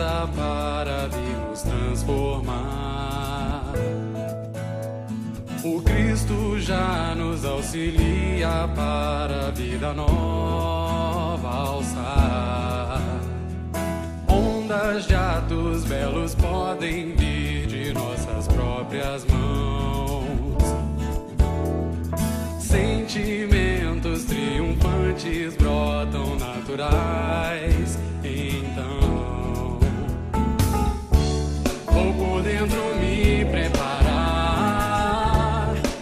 organiza para vir nos transformar. O Cristo já nos auxilia para a vida nova alçar. Ondas de atos belos podem vir de nossas próprias mãos. Sentimentos triunfantes brotam naturais. Então, vou por dentro me preparar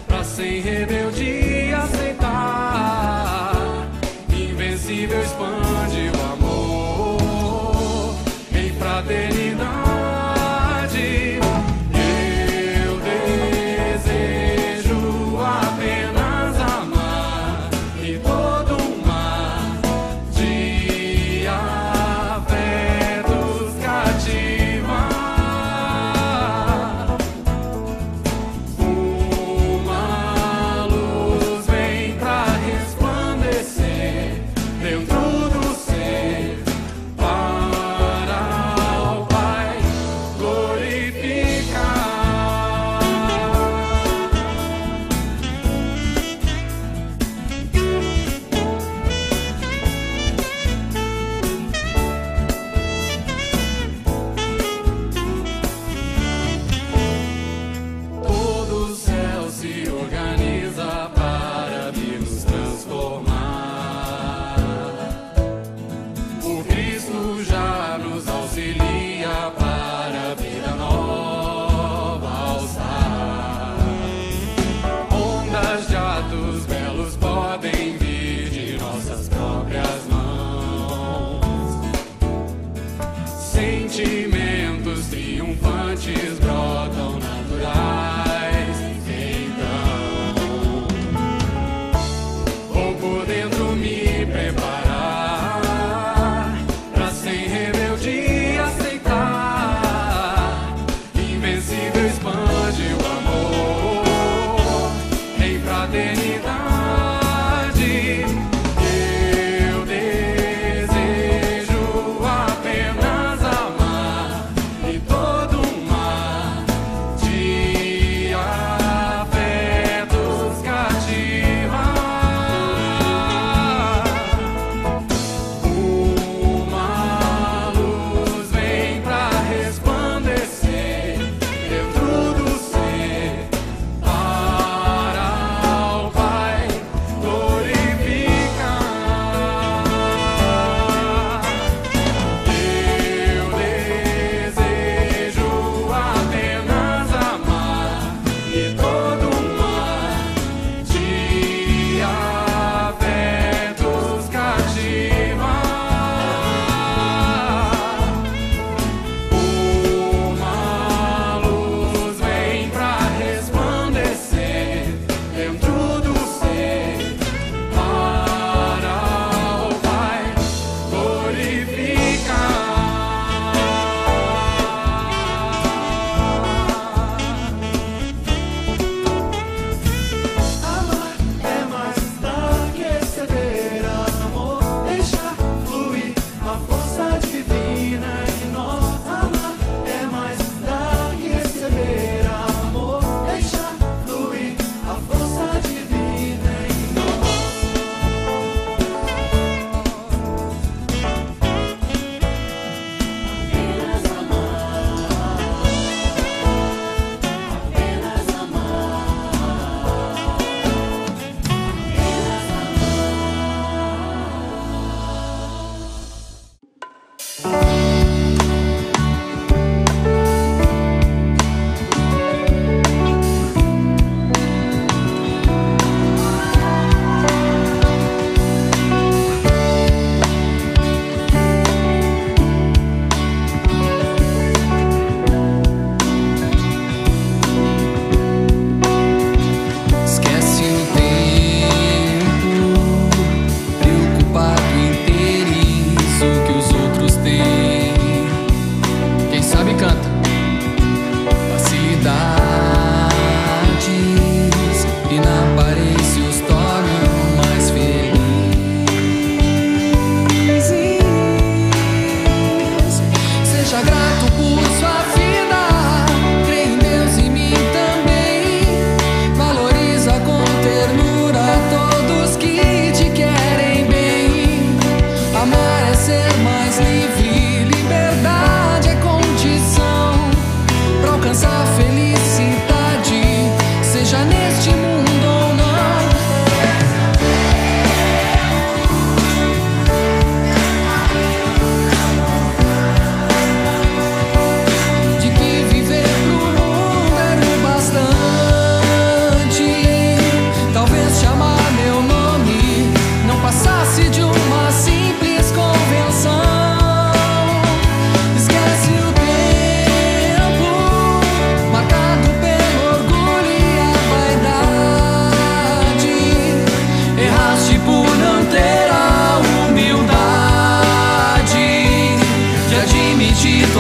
pra sem rebeldia aceitar. Invencível expande o amor em fraternidade. Sentimentos triunfantes brotam naturais. Então, vou por dentro me preparar pra sem rebeldia aceitar. Invencível expande o amor em fraternidade. Eu desejo apenas amar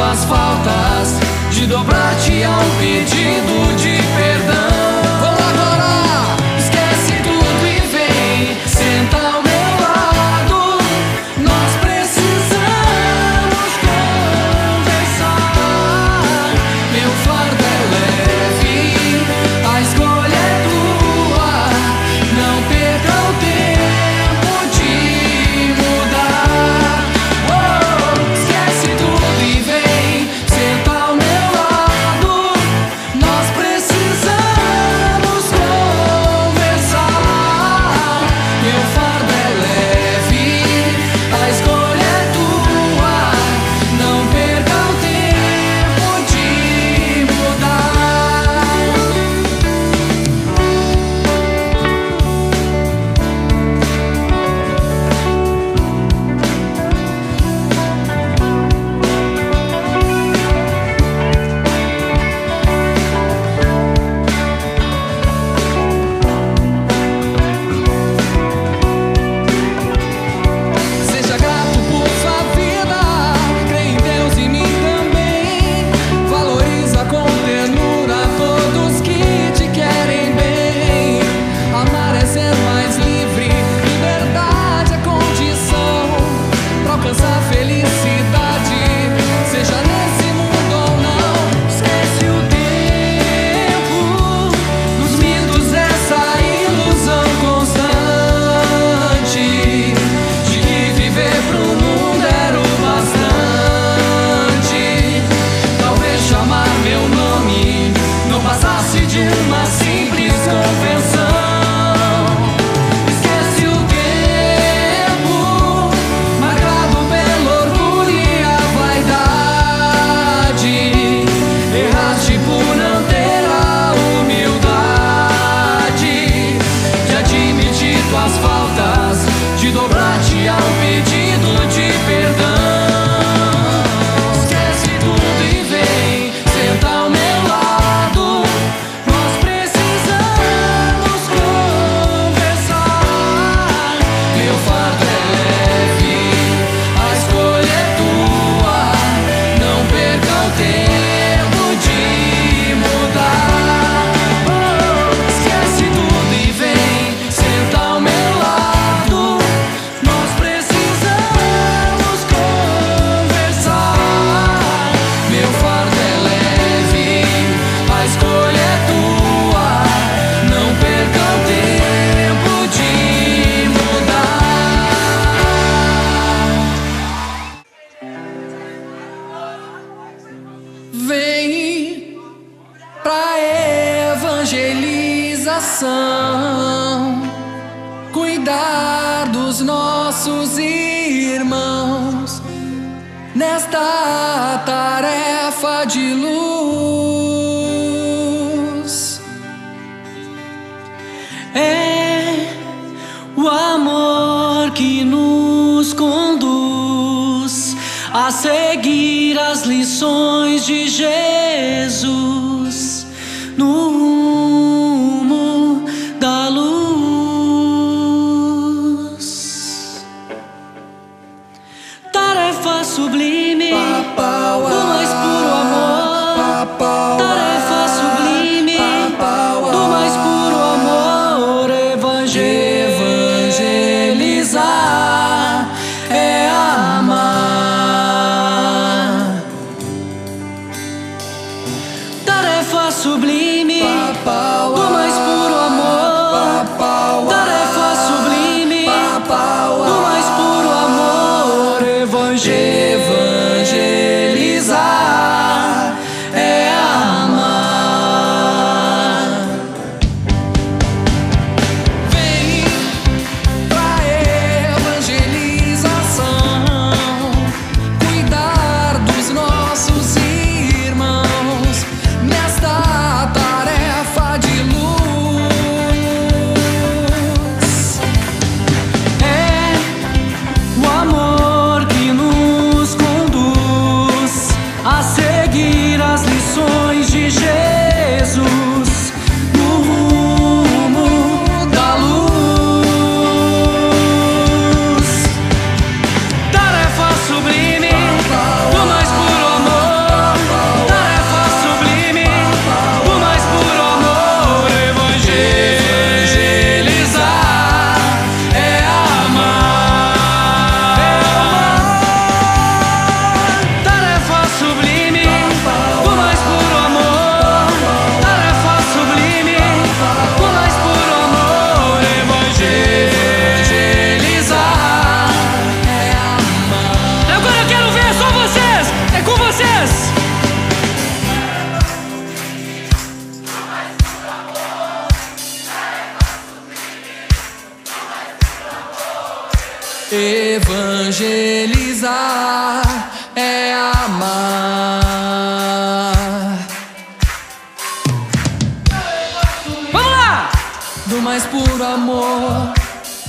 tuas faltas, de dobrar-te a um pedido de perdão. Vamos agora! Esquece tudo e vem, senta ao meu lado. Nós precisamos conversar. Meu fardo é leve, a escolha é tua. Não perca o tempo de mudar. Oh, esquece tudo e vem, senta ao meu lado. Nós precisamos conversar. Meu fardo é leve, a escolha é tua. Não perca o tempo de mudar. Seja grato por sua vida, crê em Deus e mim também. Valoriza com ternura todos que te querem bem. Amar é ser mais livre, liberdade é condição pra alcançar felicidade, seja nesse mundo ou não. Esquece o tempo, nos mitos essa ilusão constante de que viver pro mundo era o bastante. Talvez chamar meu nome não passasse de uma simples convenção. Esquece o tempo, marcado pelo orgulho e a vaidade. Erraste por não ter a humildade de admitir tuas faltas, de dobrar-te a um pedido de perdão. Esquece tudo e vem, senta ao meu lado. Nós precisamos conversar. Meu fardo é leve, a escolha é tua. Não perca o tempo de mudar. Oh, esquece tudo e vem, senta ao meu lado. Nós precisamos conversar. Meu fardo é leve, a escolha é tua. Não perca o tempo de mudar. Vem pra evangelização, cuidar dos nossos irmãos nesta tarefa de luz. É o amor que nos conduz a seguir as lições de Jesus no rumo da luz. Tarefa sublime do mais puro amor. Tarefa sublime do mais puro amor. Evangelizar é amar. Tarefa sublime do mais puro amor. Tarefa sublime do mais puro amor. Evangelizar é amar. Vem pra evangelização, cuidar dos nossos irmãos nesta tarefa de luz. É o amor que nos conduz a seguir as lições de Jesus no rumo da luz. Tarefa sublime do mais puro amor. Evangelizar é amar. Vamos lá! Do mais puro amor,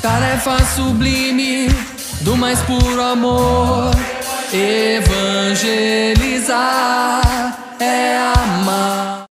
tarefa sublime. Do mais puro amor, evangelizar é amar.